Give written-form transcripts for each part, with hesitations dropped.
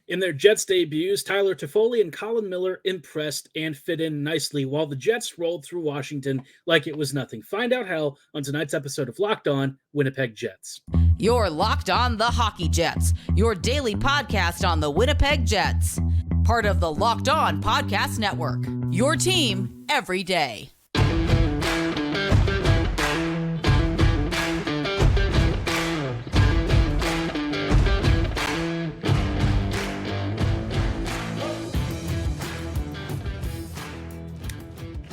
In their Jets debuts, Tyler Toffoli and Colin Miller impressed and fit in nicely while the Jets rolled through Washington like it was nothing. Find out how on tonight's episode of Locked On Winnipeg Jets. You're Locked On the Hockey Jets, your daily podcast on the Winnipeg Jets. Part of the Locked On Podcast Network, your team every day.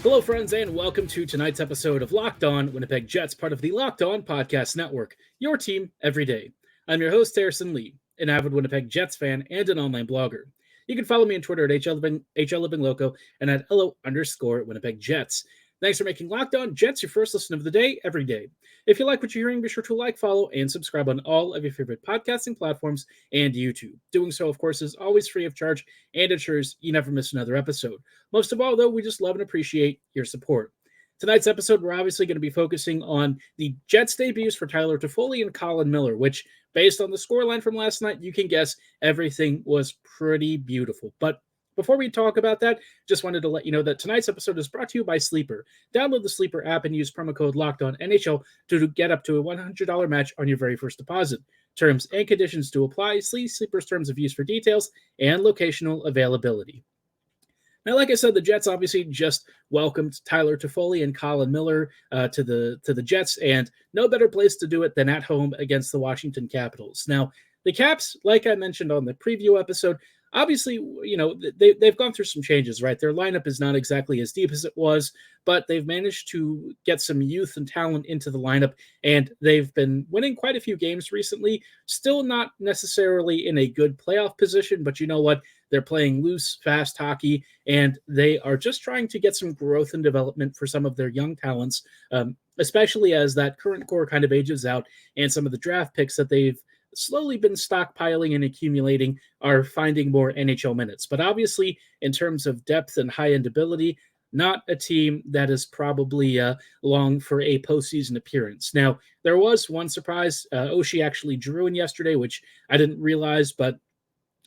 Hello, friends, and welcome to tonight's episode of Locked On Winnipeg Jets, part of the Locked On Podcast Network, your team every day. I'm your host, Harrison Lee, an avid Winnipeg Jets fan and an online blogger. You can follow me on Twitter at HLLivingLoco and at LO_Winnipeg Jets. Thanks for making Locked On Jets your first listen of the day every day. If you like what you're hearing, be sure to like, follow, and subscribe on all of your favorite podcasting platforms and YouTube. Doing so, of course, is always free of charge and ensures you never miss another episode. Most of all, though, we just love and appreciate your support. Tonight's episode, we're obviously going to be focusing on the Jets debuts for Tyler Toffoli and Colin Miller, which, based on the scoreline from last night, you can guess everything was pretty beautiful. But before we talk about that, just wanted to let you know that tonight's episode is brought to you by Sleeper. Download the Sleeper app and use promo code LOCKEDONNHL to get up to a $100 match on your very first deposit. Terms and conditions do apply. See Sleeper's terms of use for details and locational availability. Now, like I said, the Jets obviously just welcomed Tyler Toffoli and Colin Miller to the Jets, and no better place to do it than at home against the Washington Capitals. Now, the Caps, like I mentioned on the preview episode, obviously, you know, they've gone through some changes, right? Their lineup is not exactly as deep as it was, but they've managed to get some youth and talent into the lineup, and they've been winning quite a few games recently. Still not necessarily in a good playoff position, but you know what? They're playing loose, fast hockey, and they are just trying to get some growth and development for some of their young talents, especially as that current core kind of ages out, and some of the draft picks that they've slowly been stockpiling and accumulating are finding more NHL minutes. But obviously, in terms of depth and high-end ability, not a team that is probably long for a postseason appearance. Now, there was one surprise. Oshie actually drew in yesterday, which I didn't realize, but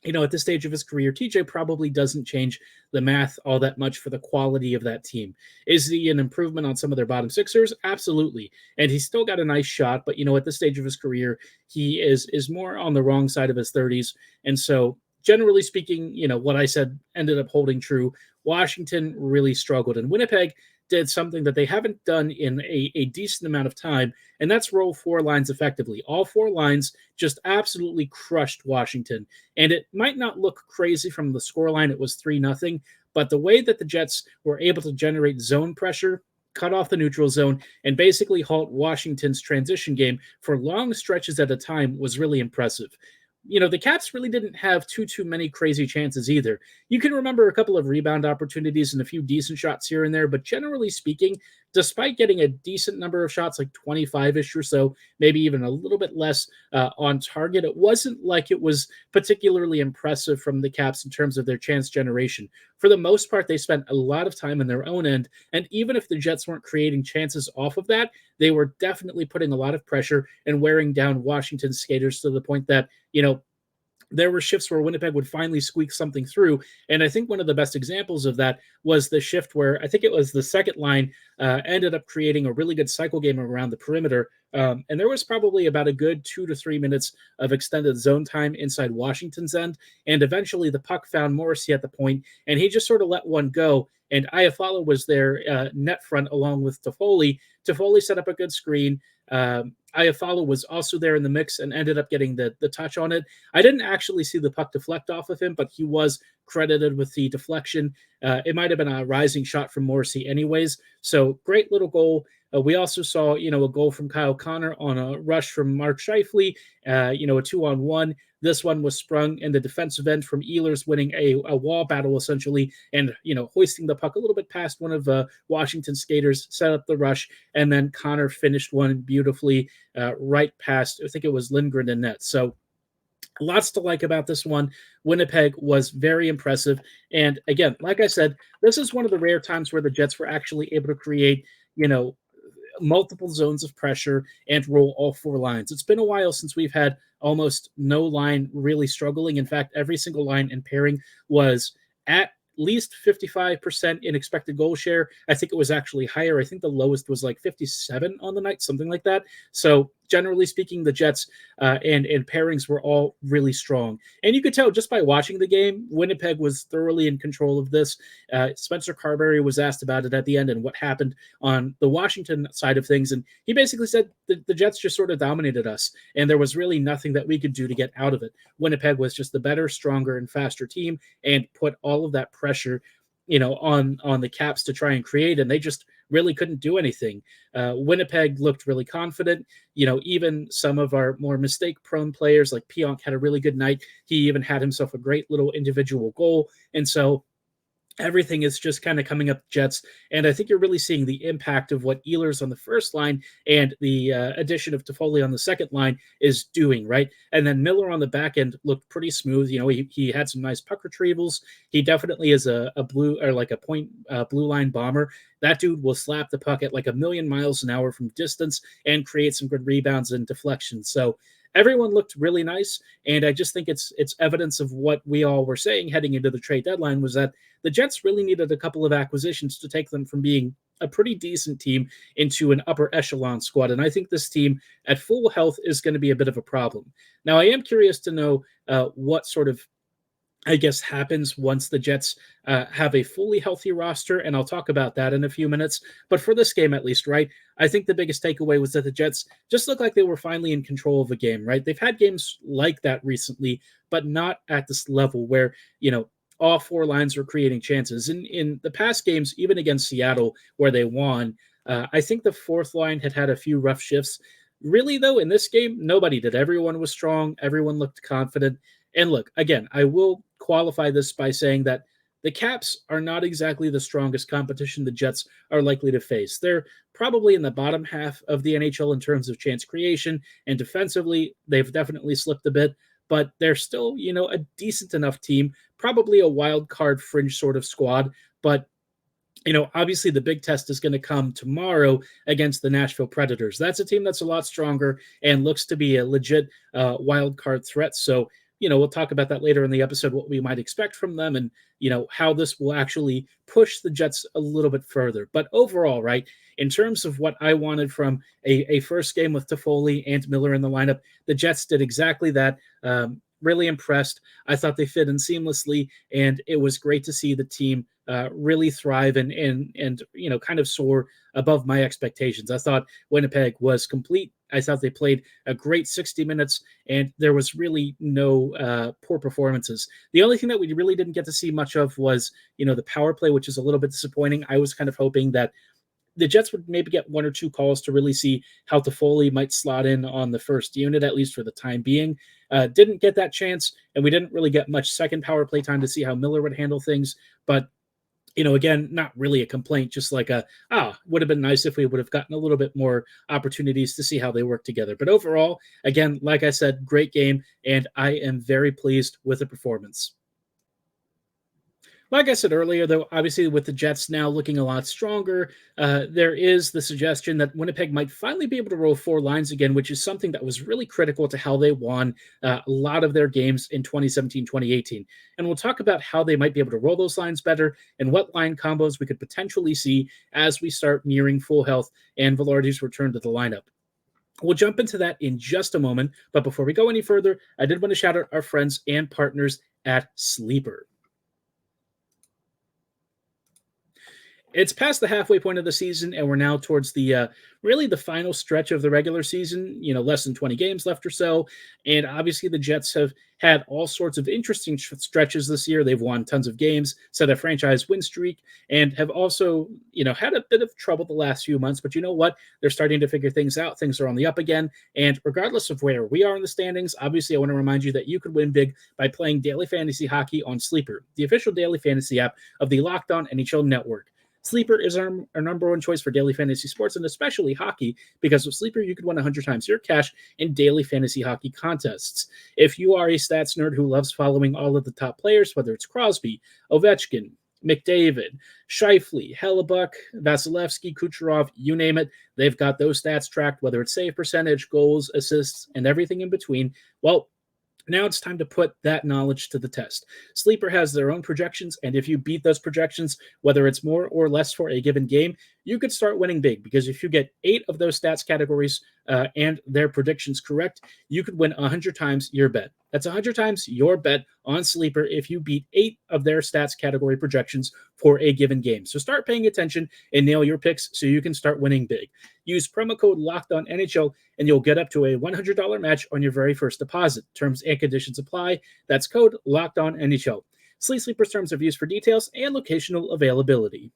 you know, at this stage of his career, TJ probably doesn't change the math all that much for the quality of that team. Is he an improvement on some of their bottom sixers? Absolutely. And he's still got a nice shot, but, you know, at this stage of his career, he is more on the wrong side of his 30s. And so, generally speaking, you know, what I said ended up holding true. Washington really struggled, and Winnipeg did something that they haven't done in a decent amount of time, and that's roll four lines effectively. All four lines just absolutely crushed Washington, and it might not look crazy from the scoreline. It was 3-0, but the way that the Jets were able to generate zone pressure, cut off the neutral zone, and basically halt Washington's transition game for long stretches at a time was really impressive. You know, the Caps really didn't have too many crazy chances either. You can remember a couple of rebound opportunities and a few decent shots here and there, but generally speaking, despite getting a decent number of shots, like 25-ish or so, maybe even a little bit less on target, it wasn't like it was particularly impressive from the Caps in terms of their chance generation. For the most part, they spent a lot of time on their own end, and even if the Jets weren't creating chances off of that, they were definitely putting a lot of pressure and wearing down Washington's skaters to the point that, you know, there were shifts where Winnipeg would finally squeak something through. And I think one of the best examples of that was the shift where I think it was the second line ended up creating a really good cycle game around the perimeter. And there was probably about a good 2 to 3 minutes of extended zone time inside Washington's end. And eventually the puck found Morrissey at the point, and he just sort of let one go. And Iafallo was there net front along with Toffoli. Toffoli set up a good screen. Iafallo was also there in the mix and ended up getting the touch on it. I didn't actually see the puck deflect off of him, but he was credited with the deflection. It might have been a rising shot from Morrissey anyways. So great little goal. We also saw, you know, a goal from Kyle Connor on a rush from Mark Scheifele, you know, a 2-on-1. This one was sprung in the defensive end from Ehlers, winning a wall battle essentially, and, you know, hoisting the puck a little bit past one of Washington's skaters, set up the rush, and then Connor finished one beautifully right past, I think it was Lindgren in net. So lots to like about this one. Winnipeg was very impressive. And again, like I said, this is one of the rare times where the Jets were actually able to create, you know, multiple zones of pressure and roll all four lines. It's been a while since we've had almost no line really struggling. In fact, every single line and pairing was at least 55% in expected goal share. I think it was actually higher. I think the lowest was like 57 on the night, something like that. So generally speaking, the Jets and pairings were all really strong. And you could tell just by watching the game, Winnipeg was thoroughly in control of this. Spencer Carberry was asked about it at the end and what happened on the Washington side of things. And he basically said the Jets just sort of dominated us. And there was really nothing that we could do to get out of it. Winnipeg was just the better, stronger, and faster team and put all of that pressure, on the Caps to try and create, and they just really couldn't do anything. Winnipeg looked really confident. Even some of our more mistake-prone players like Pionk had a really good night. He even had himself a great little individual goal, and so everything is just kind of coming up Jets, and I think you're really seeing the impact of what Ehlers on the first line and the addition of Toffoli on the second line is doing, right? And then Miller on the back end looked pretty smooth. He had some nice puck retrievals. He definitely is a blue or like a point blue line bomber. That dude will slap the puck at like a million miles an hour from distance and create some good rebounds and deflections. So everyone looked really nice, and I just think it's evidence of what we all were saying heading into the trade deadline, was that the Jets really needed a couple of acquisitions to take them from being a pretty decent team into an upper echelon squad. And I think this team at full health is going to be a bit of a problem. Now, I am curious to know what sort of, happens once the Jets have a fully healthy roster, and I'll talk about that in a few minutes. But for this game, at least, right, I think the biggest takeaway was that the Jets just looked like they were finally in control of a game, right? They've had games like that recently, but not at this level where, all four lines were creating chances. In the past games, even against Seattle, where they won, I think the fourth line had a few rough shifts. Really, though, in this game, nobody did. Everyone was strong. Everyone looked confident. And look, again, I will qualify this by saying that the Caps are not exactly the strongest competition the Jets are likely to face. They're probably in the bottom half of the NHL in terms of chance creation, and defensively, they've definitely slipped a bit, but they're still, a decent enough team, probably a wild card fringe sort of squad. But obviously the big test is going to come tomorrow against the Nashville Predators. That's a team that's a lot stronger and looks to be a legit wild card threat. So, we'll talk about that later in the episode, what we might expect from them and, how this will actually push the Jets a little bit further. But overall, right, in terms of what I wanted from a first game with Toffoli and Miller in the lineup, the Jets did exactly that. Really impressed. I thought they fit in seamlessly, and it was great to see the team really thrive and kind of soar above my expectations. I thought Winnipeg was complete. I thought they played a great 60 minutes, and there was really no poor performances. The only thing that we really didn't get to see much of was, the power play, which is a little bit disappointing. I was kind of hoping that the Jets would maybe get one or two calls to really see how Toffoli might slot in on the first unit, at least for the time being. Didn't get that chance, and we didn't really get much second power play time to see how Miller would handle things. But, again, not really a complaint, just like would have been nice if we would have gotten a little bit more opportunities to see how they work together. But overall, again, like I said, great game, and I am very pleased with the performance. Like I said earlier, though, obviously with the Jets now looking a lot stronger, there is the suggestion that Winnipeg might finally be able to roll four lines again, which is something that was really critical to how they won a lot of their games in 2017-2018. And we'll talk about how they might be able to roll those lines better and what line combos we could potentially see as we start nearing full health and Vilardi's return to the lineup. We'll jump into that in just a moment, but before we go any further, I did want to shout out our friends and partners at Sleeper. It's past the halfway point of the season, and we're now towards the really the final stretch of the regular season, less than 20 games left or so. And obviously the Jets have had all sorts of interesting stretches this year. They've won tons of games, set a franchise win streak, and have also, had a bit of trouble the last few months. But you know what? They're starting to figure things out. Things are on the up again. And regardless of where we are in the standings, obviously I want to remind you that you could win big by playing daily fantasy hockey on Sleeper, the official daily fantasy app of the Locked On NHL Network. Sleeper is our number one choice for daily fantasy sports, and especially hockey, because with Sleeper, you could win 100 times your cash in daily fantasy hockey contests. If you are a stats nerd who loves following all of the top players, whether it's Crosby, Ovechkin, McDavid, Scheifele, Hellebuck, Vasilevsky, Kucherov, you name it. They've got those stats tracked, whether it's save percentage, goals, assists, and everything in between. Well, now it's time to put that knowledge to the test. Sleeper has their own projections, and if you beat those projections, whether it's more or less for a given game, you could start winning big, because if you get 8 of those stats categories and their predictions correct, you could win 100 times your bet. That's 100 times your bet on Sleeper if you beat 8 of their stats category projections for a given game. So start paying attention and nail your picks so you can start winning big. Use promo code LOCKEDONNHL and you'll get up to a $100 match on your very first deposit. Terms and conditions apply. That's code LOCKEDONNHL. See Sleeper's terms of use for details and locational availability.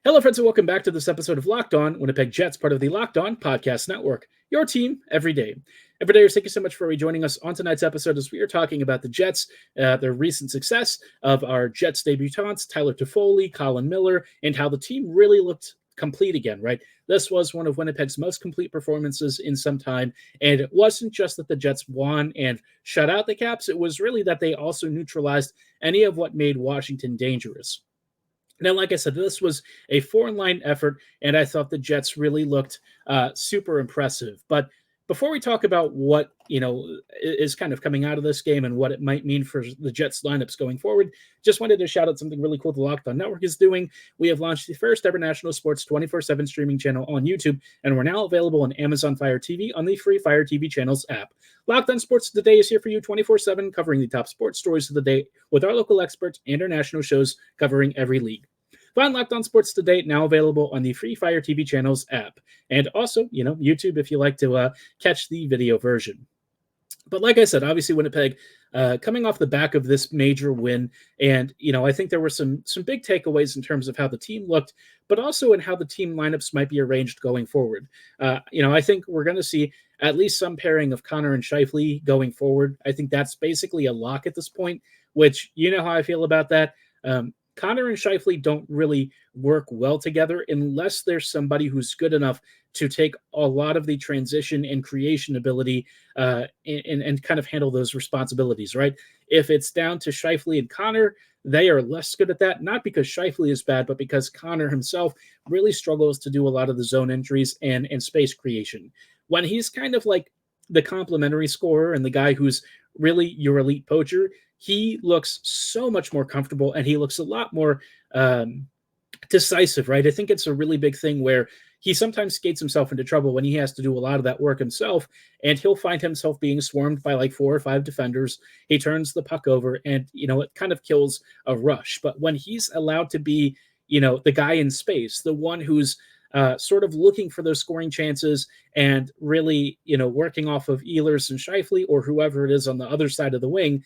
Hello, friends, and welcome back to this episode of Locked On Winnipeg Jets, part of the Locked On Podcast Network, your team every day. Everydayers, thank you so much for rejoining us on tonight's episode as we are talking about the Jets, their recent success of our Jets debutants, Tyler Toffoli, Colin Miller, and how the team really looked complete again, right? This was one of Winnipeg's most complete performances in some time, and it wasn't just that the Jets won and shut out the Caps, it was really that they also neutralized any of what made Washington dangerous. Now, like I said, this was a 4-line effort, and I thought the Jets really looked super impressive. But before we talk about what, is kind of coming out of this game and what it might mean for the Jets lineups going forward, just wanted to shout out something really cool the Locked On Network is doing. We have launched the first ever national sports 24/7 streaming channel on YouTube, and we're now available on Amazon Fire TV on the free Fire TV channels app. Locked On Sports Today is here for you 24/7, covering the top sports stories of the day with our local experts and our national shows covering every league. Find Locked On Sports Today now available on the free Fire TV channels app. And also, YouTube if you like to catch the video version. But like I said, obviously Winnipeg coming off the back of this major win. And, I think there were some big takeaways in terms of how the team looked, but also in how the team lineups might be arranged going forward. I think we're going to see at least some pairing of Connor and Scheifele going forward. I think that's basically a lock at this point, which you know how I feel about that. Connor and Scheifele don't really work well together unless there's somebody who's good enough to take a lot of the transition and creation ability and kind of handle those responsibilities, right? If it's down to Scheifele and Connor, they are less good at that, not because Scheifele is bad, but because Connor himself really struggles to do a lot of the zone entries and space creation. When he's kind of like the complementary scorer and the guy who's really your elite poacher, he looks so much more comfortable and he looks a lot more decisive, right? I think it's a really big thing where he sometimes skates himself into trouble when he has to do a lot of that work himself, and he'll find himself being swarmed by like 4 or 5 defenders. He turns the puck over and, it kind of kills a rush. But when he's allowed to be, the guy in space, the one who's sort of looking for those scoring chances and really, working off of Ehlers and Scheifele or whoever it is on the other side of the wing,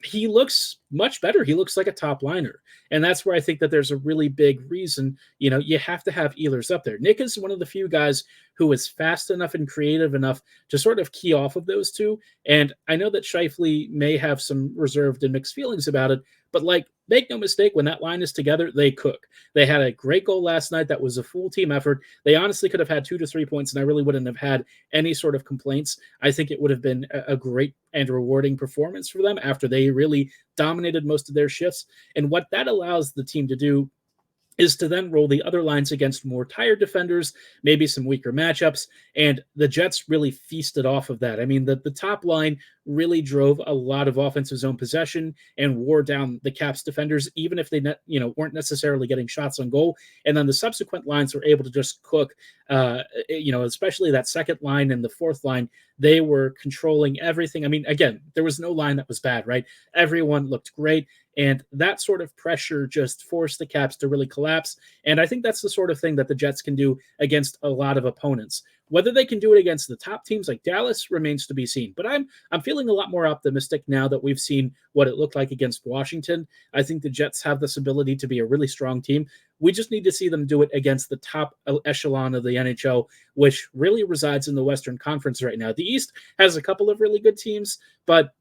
he looks much better. He looks like a top liner. And that's where I think that there's a really big reason, you have to have Ehlers up there. Nick is one of the few guys who is fast enough and creative enough to sort of key off of those two. And I know that Scheifele may have some reserved and mixed feelings about it, but make no mistake, when that line is together, they cook. They had a great goal last night. That was a full team effort. They honestly could have had 2 to 3 points, and I really wouldn't have had any sort of complaints. I think it would have been a great and rewarding performance for them after they really dominated most of their shifts. And what that allows the team to do is to then roll the other lines against more tired defenders, maybe some weaker matchups, and the Jets really feasted off of that. I mean, the top line really drove a lot of offensive zone possession and wore down the Caps defenders, even if they weren't necessarily getting shots on goal. And then the subsequent lines were able to just cook, especially that second line and the fourth line. They were controlling everything. I mean, again, there was no line that was bad, right? Everyone looked great. And that sort of pressure just forced the Caps to really collapse. And I think that's the sort of thing that the Jets can do against a lot of opponents. Whether they can do it against the top teams like Dallas remains to be seen. But I'm feeling a lot more optimistic now that we've seen what it looked like against Washington. I think the Jets have this ability to be a really strong team. We just need to see them do it against the top echelon of the NHL, which really resides in the Western Conference right now. The East has a couple of really good teams, but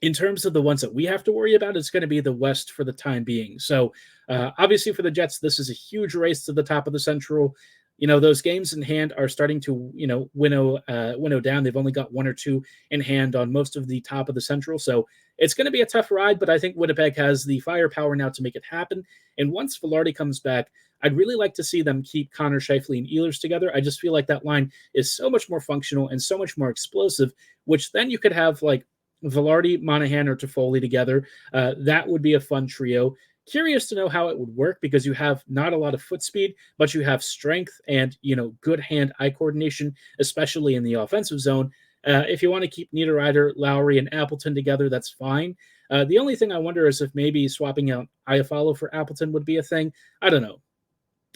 in terms of the ones that we have to worry about, it's going to be the West for the time being. So obviously for the Jets, this is a huge race to the top of the Central. those games in hand are starting to, winnow down. They've only got 1 or 2 in hand on most of the top of the Central. So it's going to be a tough ride, but I think Winnipeg has the firepower now to make it happen. And once Vilardi comes back, I'd really like to see them keep Connor, Scheifele, and Ehlers together. I just feel like that line is so much more functional and so much more explosive, which then you could have like Vilardi, Monahan, or Toffoli together. That would be a fun trio. Curious to know how it would work because you have not a lot of foot speed, but you have strength and, good hand-eye coordination, especially in the offensive zone. If you want to keep Niederreiter, Lowry, and Appleton together, that's fine. The only thing I wonder is if maybe swapping out Iafallo for Appleton would be a thing. I don't know.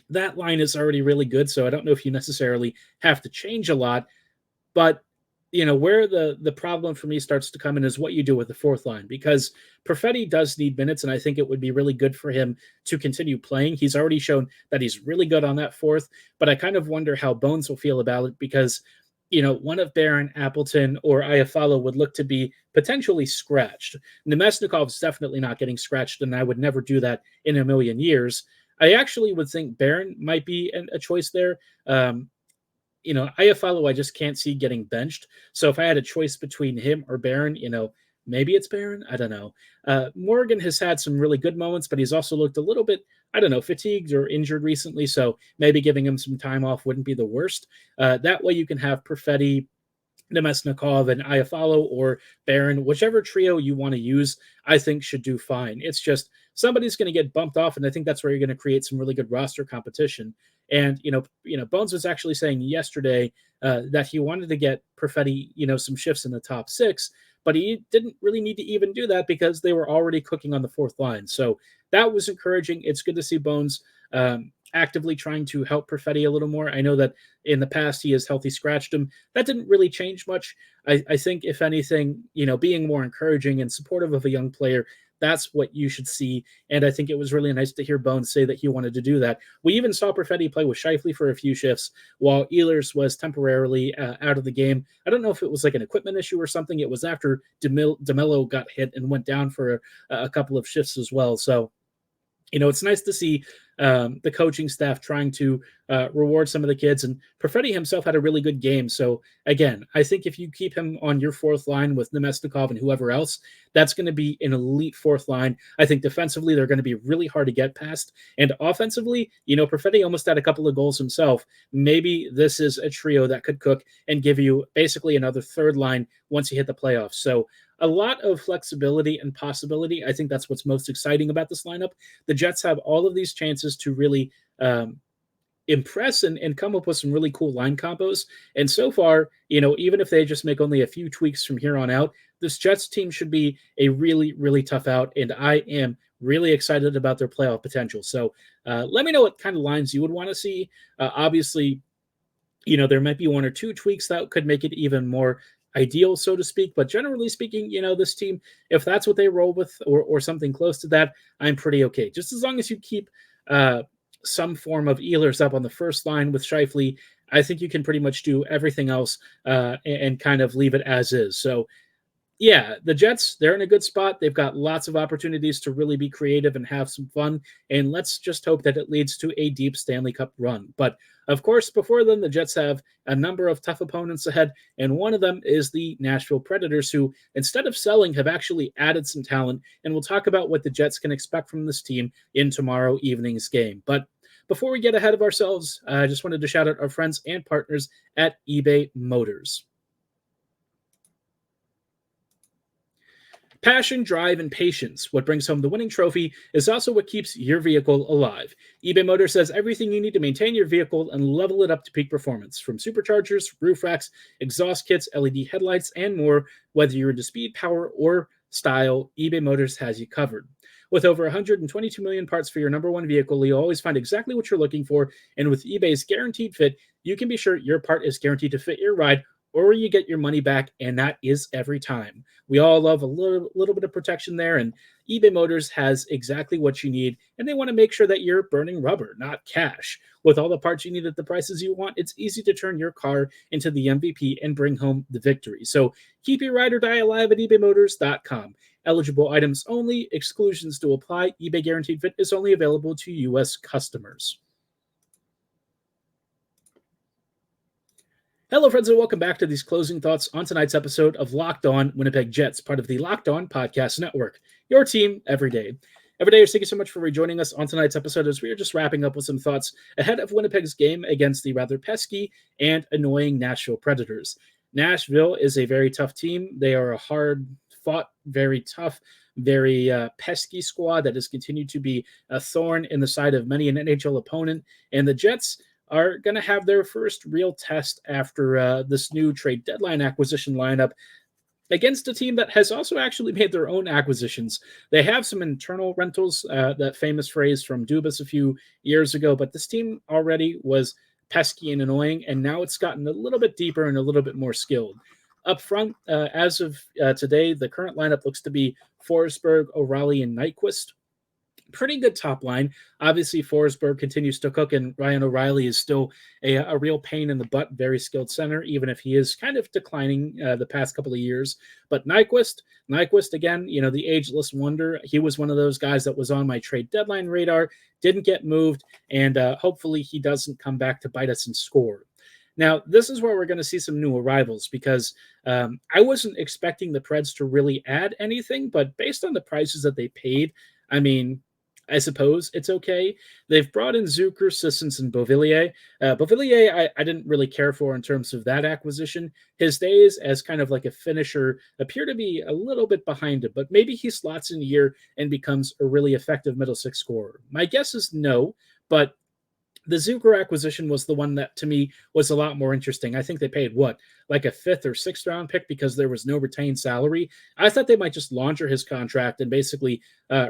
That line is already really good, so I don't know if you necessarily have to change a lot. But where the problem for me starts to come in is what you do with the fourth line, because Perfetti does need minutes, and I think it would be really good for him to continue playing. He's already shown that he's really good on that fourth, but I kind of wonder how Bones will feel about it because, one of Barron, Appleton, or Iafallo would look to be potentially scratched. Nemesnikov's definitely not getting scratched, and I would never do that in a million years. I actually would think Barron might be a choice there. Iafallo, I just can't see getting benched. So if I had a choice between him or Barron, maybe it's Barron. I don't know. Morgan has had some really good moments, but he's also looked a little bit, fatigued or injured recently. So maybe giving him some time off wouldn't be the worst. That way you can have Perfetti, Nemesnikov, and Iafallo or Barron, whichever trio you want to use, I think should do fine. It's just somebody's going to get bumped off, and I think that's where you're going to create some really good roster competition. And Bones was actually saying yesterday that he wanted to get Perfetti, some shifts in the top 6, but he didn't really need to even do that because they were already cooking on the fourth line. So that was encouraging. It's good to see Bones actively trying to help Perfetti a little more. I know that in the past he has healthy scratched him. That didn't really change much. I think if anything, being more encouraging and supportive of a young player, that's what you should see. And I think it was really nice to hear Bones say that he wanted to do that. We even saw Perfetti play with Scheifele for a few shifts while Ehlers was temporarily out of the game. I don't know if it was like an equipment issue or something. It was after DeMello got hit and went down for a couple of shifts as well. So, it's nice to see the coaching staff trying to reward some of the kids. And Perfetti himself had a really good game. So, again, I think if you keep him on your fourth line with Nemesnikov and whoever else, that's going to be an elite fourth line. I think defensively, they're going to be really hard to get past. And offensively, Perfetti almost had a couple of goals himself. Maybe this is a trio that could cook and give you basically another third line once you hit the playoffs. So, a lot of flexibility and possibility. I think that's what's most exciting about this lineup. The Jets have all of these chances to really impress and come up with some really cool line combos. And so far, even if they just make only a few tweaks from here on out, this Jets team should be a really, really tough out. And I am really excited about their playoff potential. So let me know what kind of lines you would want to see. Obviously, there might be 1 or 2 tweaks that could make it even more ideal, so to speak. But generally speaking, this team, if that's what they roll with or something close to that, I'm pretty okay. Just as long as you keep some form of Ehlers up on the first line with Scheifele, I think you can pretty much do everything else and kind of leave it as is. So, yeah, the Jets, they're in a good spot. They've got lots of opportunities to really be creative and have some fun. And let's just hope that it leads to a deep Stanley Cup run. But, of course, before then, the Jets have a number of tough opponents ahead. And one of them is the Nashville Predators, who, instead of selling, have actually added some talent. And we'll talk about what the Jets can expect from this team in tomorrow evening's game. But before we get ahead of ourselves, I just wanted to shout out our friends and partners at eBay Motors. Passion, drive, and patience. What brings home the winning trophy is also what keeps your vehicle alive. eBay Motors has everything you need to maintain your vehicle and level it up to peak performance. From superchargers, roof racks, exhaust kits, LED headlights, and more, whether you're into speed, power, or style, eBay Motors has you covered. With over 122 million parts for your number one vehicle, you'll always find exactly what you're looking for. And with eBay's Guaranteed Fit, you can be sure your part is guaranteed to fit your ride, or you get your money back, and that is every time. We all love a little bit of protection there, and eBay Motors has exactly what you need, and they want to make sure that you're burning rubber, not cash. With all the parts you need at the prices you want, it's easy to turn your car into the MVP and bring home the victory. So keep your ride or die alive at ebaymotors.com. Eligible items only, exclusions to apply. eBay Guaranteed Fit is only available to U.S. customers. Hello, friends, and welcome back to these closing thoughts on tonight's episode of Locked On Winnipeg Jets, part of the Locked On Podcast Network, your team every day. Every day, thank you so much for rejoining us on tonight's episode as we are just wrapping up with some thoughts ahead of Winnipeg's game against the rather pesky and annoying Nashville Predators. Nashville is a very tough team. They are a hard-fought, very tough, very pesky squad that has continued to be a thorn in the side of many an NHL opponent, and the Jets are going to have their first real test after this new trade deadline acquisition lineup against a team that has also actually made their own acquisitions. They have some internal rentals, that famous phrase from Dubas a few years ago, but this team already was pesky and annoying, and now it's gotten a little bit deeper and a little bit more skilled. Up front, as of today, the current lineup looks to be Forsberg, O'Reilly, and Nyquist. Pretty good top line. Obviously, Forsberg continues to cook, and Ryan O'Reilly is still a real pain in the butt, very skilled center, even if he is kind of declining the past couple of years. But Nyquist again, the ageless wonder. He was one of those guys that was on my trade deadline radar, didn't get moved, and hopefully he doesn't come back to bite us and score. Now, this is where we're going to see some new arrivals because I wasn't expecting the Preds to really add anything, but based on the prices that they paid, I suppose it's okay. They've brought in Zucker, Sissons, and Beauvillier. Beauvillier, I didn't really care for in terms of that acquisition. His days as kind of like a finisher appear to be a little bit behind him, but maybe he slots in here and becomes a really effective middle six scorer. My guess is no, but the Zucker acquisition was the one that, to me, was a lot more interesting. I think they paid, like a 5th or 6th round pick because there was no retained salary. I thought they might just launder his contract and basically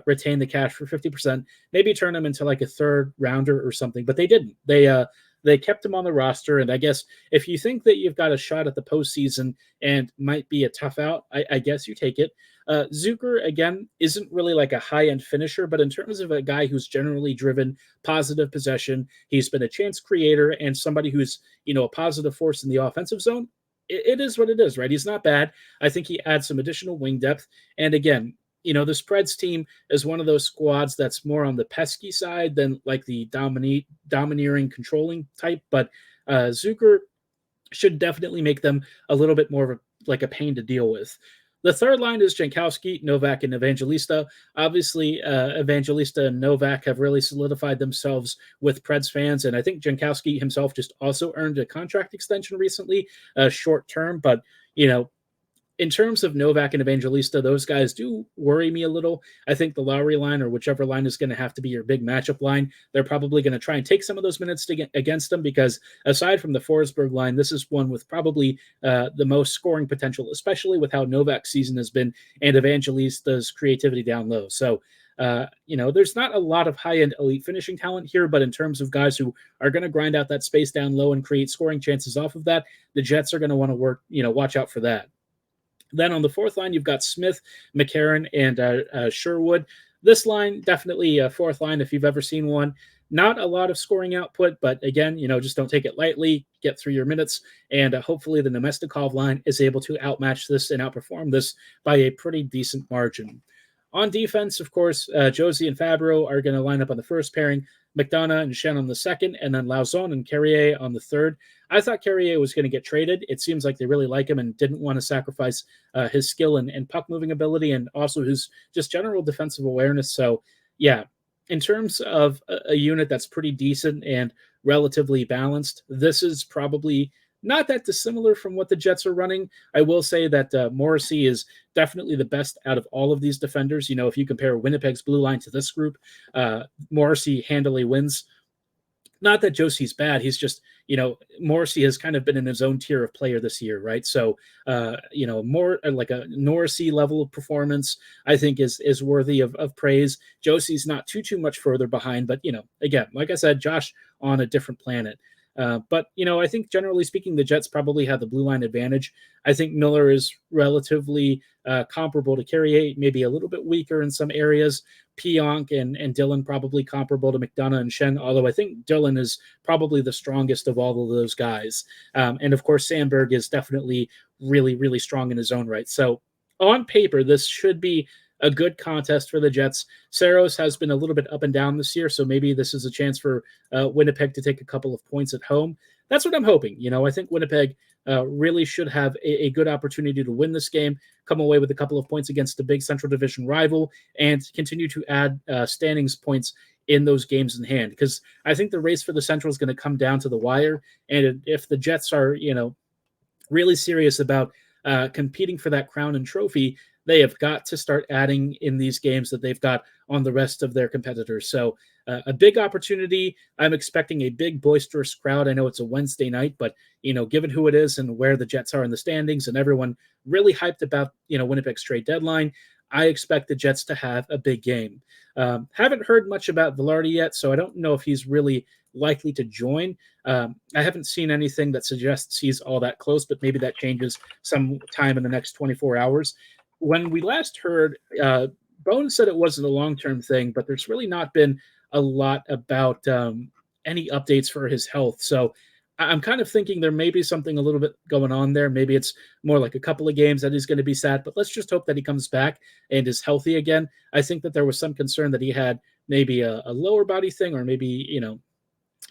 retain the cash for 50%, maybe turn him into like a 3rd rounder or something, but they didn't. They kept him on the roster, and I guess if you think that you've got a shot at the postseason and might be a tough out, I guess you take it. Zucker, again, isn't really like a high-end finisher, but in terms of a guy who's generally driven positive possession, he's been a chance creator and somebody who's, a positive force in the offensive zone. It is what it is, right? He's not bad. I think he adds some additional wing depth. And again, this Preds team is one of those squads that's more on the pesky side than like the domineering, controlling type. But Zucker should definitely make them a little bit more of a pain to deal with. The third line is Jankowski, Novak, and Evangelista. Obviously, Evangelista and Novak have really solidified themselves with Preds fans, and I think Jankowski himself just also earned a contract extension recently, short term. But, in terms of Novak and Evangelista, those guys do worry me a little. I think the Lowry line or whichever line is going to have to be your big matchup line, they're probably going to try and take some of those minutes to get against them because aside from the Forsberg line, this is one with probably the most scoring potential, especially with how Novak's season has been and Evangelista's creativity down low. So, there's not a lot of high-end elite finishing talent here, but in terms of guys who are going to grind out that space down low and create scoring chances off of that, the Jets are going to want to watch out for that. Then on the fourth line, you've got Smith, McCarron, and Sherwood. This line, definitely a fourth line if you've ever seen one. Not a lot of scoring output, but again, just don't take it lightly, get through your minutes, and hopefully the Nemestikov line is able to outmatch this and outperform this by a pretty decent margin. On defense, of course, Josie and Fabro are going to line up on the first pairing, McDonough and Shen on the second, and then Lauzon and Carrier on the third. I thought Carrier was going to get traded. It seems like they really like him and didn't want to sacrifice his skill and puck-moving ability and also his just general defensive awareness. So, yeah, in terms of a unit that's pretty decent and relatively balanced, this is probably not that dissimilar from what the Jets are running. I will say that Morrissey is definitely the best out of all of these defenders. If you compare Winnipeg's blue line to this group, Morrissey handily wins. Not that Josie's bad. He's just, Morrissey has kind of been in his own tier of player this year, right? So, more like a Norrisy level of performance, I think is worthy of praise. Josie's not too much further behind, but, again, like I said, Josh on a different planet. But I think generally speaking, the Jets probably have the blue line advantage. I think Miller is relatively comparable to Carrier, maybe a little bit weaker in some areas. Pionk and Dillon probably comparable to McDonough and Shen, although I think Dillon is probably the strongest of all of those guys. And of course, Sandberg is definitely really, really strong in his own right. So on paper, this should be a good contest for the Jets. Saros has been a little bit up and down this year, so maybe this is a chance for Winnipeg to take a couple of points at home. that's what I'm hoping. I think Winnipeg really should have a good opportunity to win this game, come away with a couple of points against a big Central Division rival, and continue to add standings points in those games in hand. Because I think the race for the Central is going to come down to the wire. And if the Jets are, really serious about competing for that crown and trophy, they have got to start adding in these games that they've got on the rest of their competitors. So a big opportunity. I'm expecting a big boisterous crowd. I know it's a Wednesday night, but given who it is and where the Jets are in the standings and everyone really hyped about Winnipeg's trade deadline, I expect the Jets to have a big game. Haven't heard much about Vilardi yet, so I don't know if he's really likely to join. I haven't seen anything that suggests he's all that close, but maybe that changes sometime in the next 24 hours. When we last heard, Bones said it wasn't a long-term thing, but there's really not been a lot about any updates for his health. So I'm kind of thinking there may be something a little bit going on there. Maybe it's more like a couple of games that he's going to be sat, but let's just hope that he comes back and is healthy again. I think that there was some concern that he had maybe a lower body thing, or maybe,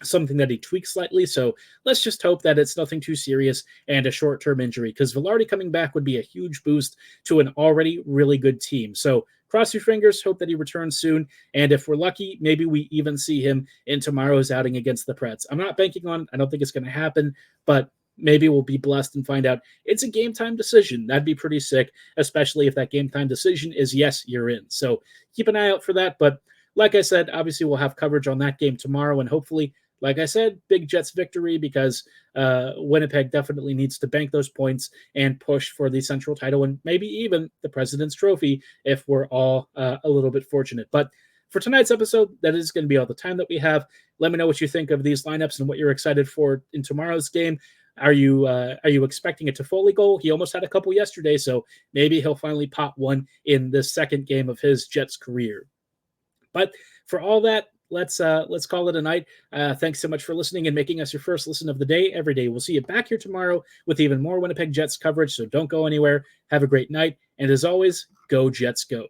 something that he tweaked slightly. So let's just hope that it's nothing too serious and a short-term injury, because Vilardi coming back would be a huge boost to an already really good team. So cross your fingers, hope that he returns soon. And if we're lucky, maybe we even see him in tomorrow's outing against the Preds. I'm not banking on it. I don't think it's going to happen, but maybe we'll be blessed and find out it's a game time decision. That'd be pretty sick, especially if that game time decision is yes, you're in. So keep an eye out for that. But like I said, obviously we'll have coverage on that game tomorrow, and hopefully, like I said, big Jets victory, because Winnipeg definitely needs to bank those points and push for the Central title and maybe even the President's Trophy if we're all a little bit fortunate. But for tonight's episode, that is going to be all the time that we have. Let me know what you think of these lineups and what you're excited for in tomorrow's game. Are you expecting a Toffoli goal? He almost had a couple yesterday, so maybe he'll finally pop one in the second game of his Jets career. But for all that, let's call it a night. Thanks so much for listening and making us your first listen of the day every day. We'll see you back here tomorrow with even more Winnipeg Jets coverage, so don't go anywhere. Have a great night, and as always, go Jets go.